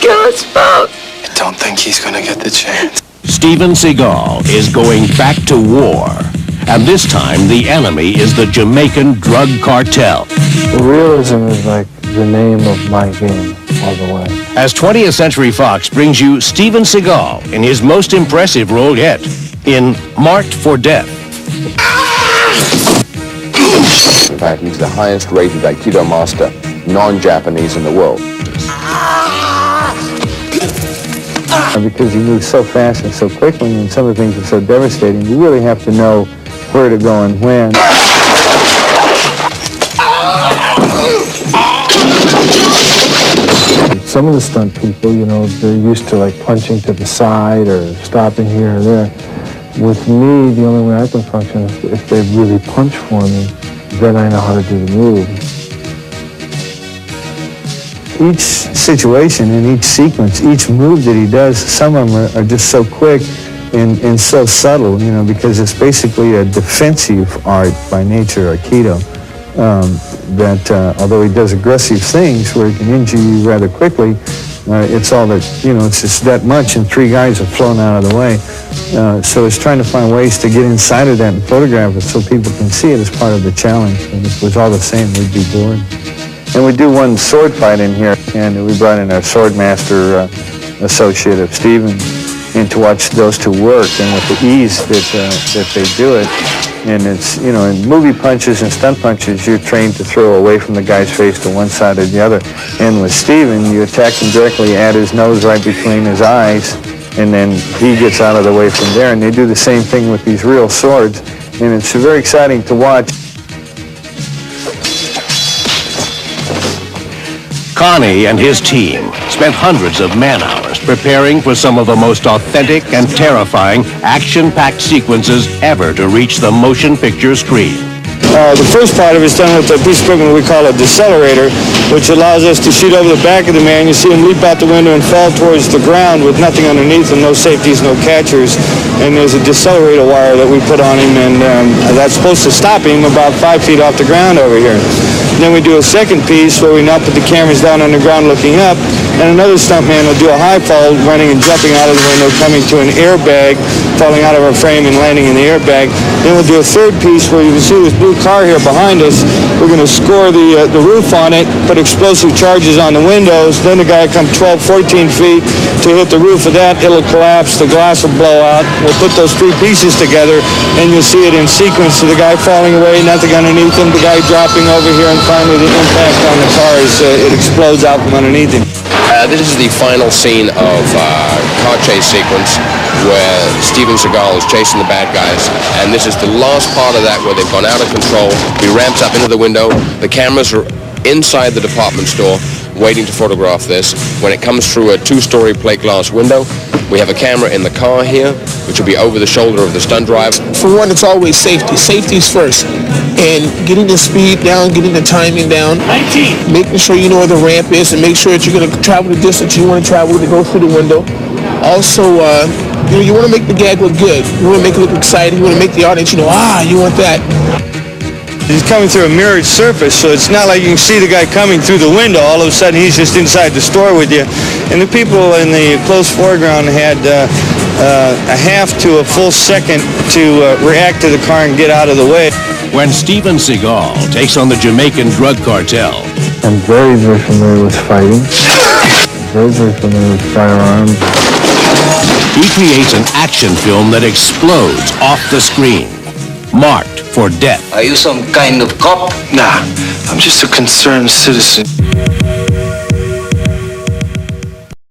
kill us both. I don't think he's gonna get the chance. Steven Seagal is going back to war. And this time, the enemy is the Jamaican drug cartel. Realism is like the name of my game all the way. As 20th Century Fox brings you Steven Seagal in his most impressive role yet, in Marked for Death. In fact, he's the highest rated Aikido master, non-Japanese in the world. Because he moves so fast and so quickly, and some of the things are so devastating, you really have to know where to go and when. Some of the stunt people, you know, they're used to like punching to the side or stopping here or there. With me, the only way I can function is if they really punch for me, then I know how to do the move. Each situation and each sequence, each move that he does, some of them are just so quick and so subtle, you know, because it's basically a defensive art by nature, Aikido, that although he does aggressive things where he can injure you rather quickly, it's all that, you know, it's just that much and three guys have flown out of the way. So it's trying to find ways to get inside of that and photograph it so people can see it as part of the challenge. And if it was all the same, we'd be bored. And we do one sword fight in here, and we brought in our sword master associate of Steven in to watch those two work, and with the ease that they do it. And it's, you know, in movie punches and stunt punches, you're trained to throw away from the guy's face to one side or the other. And with Steven, you attack him directly at his nose, right between his eyes, and then he gets out of the way from there. And they do the same thing with these real swords, and it's very exciting to watch. Connie and his team spent hundreds of man-hours preparing for some of the most authentic and terrifying action-packed sequences ever to reach the motion picture screen. The first part of it is done with a piece of equipment we call a decelerator, which allows us to shoot over the back of the man. You see him leap out the window and fall towards the ground with nothing underneath him, no safeties, no catchers. And there's a decelerator wire that we put on him, and that's supposed to stop him about 5 feet off the ground over here. And then we do a second piece where we now put the cameras down on the ground looking up, and another stuntman will do a high fall, running and jumping out of the window, coming to an airbag, falling out of our frame and landing in the airbag. Then we'll do a third piece where you can see this blue car here behind us. We're going to score the roof on it, put explosive charges on the windows. Then the guy comes 12, 14 feet to hit the roof of that. It'll collapse. The glass will blow out. We'll put those three pieces together, and you'll see it in sequence. So the guy falling away, nothing underneath him, the guy dropping over here, and finally the impact on the car as it explodes out from underneath him. This is the final scene of car chase sequence where Steven Seagal is chasing the bad guys, and this is the last part of that where they've gone out of control. He ramps up into the window. The cameras are inside the department store waiting to photograph this. When it comes through a two-story plate glass window, we have a camera in the car here, which will be over the shoulder of the stunt driver. For one, it's always safety. Safety's first. And getting the speed down, getting the timing down, making sure you know where the ramp is, and make sure that you're going to travel the distance you want to travel to go through the window. Also, you want to make the gag look good. You want to make it look exciting. You want to make the audience, you want that. He's coming through a mirrored surface, so it's not like you can see the guy coming through the window. All of a sudden, he's just inside the store with you. And the people in the close foreground had a half to a full second to react to the car and get out of the way. When Steven Seagal takes on the Jamaican drug cartel, I'm very, very familiar with fighting. Very, very familiar with firearms. he creates an action film that explodes off the screen. Marked for Death. Are you some kind of cop? Nah, I'm just a concerned citizen.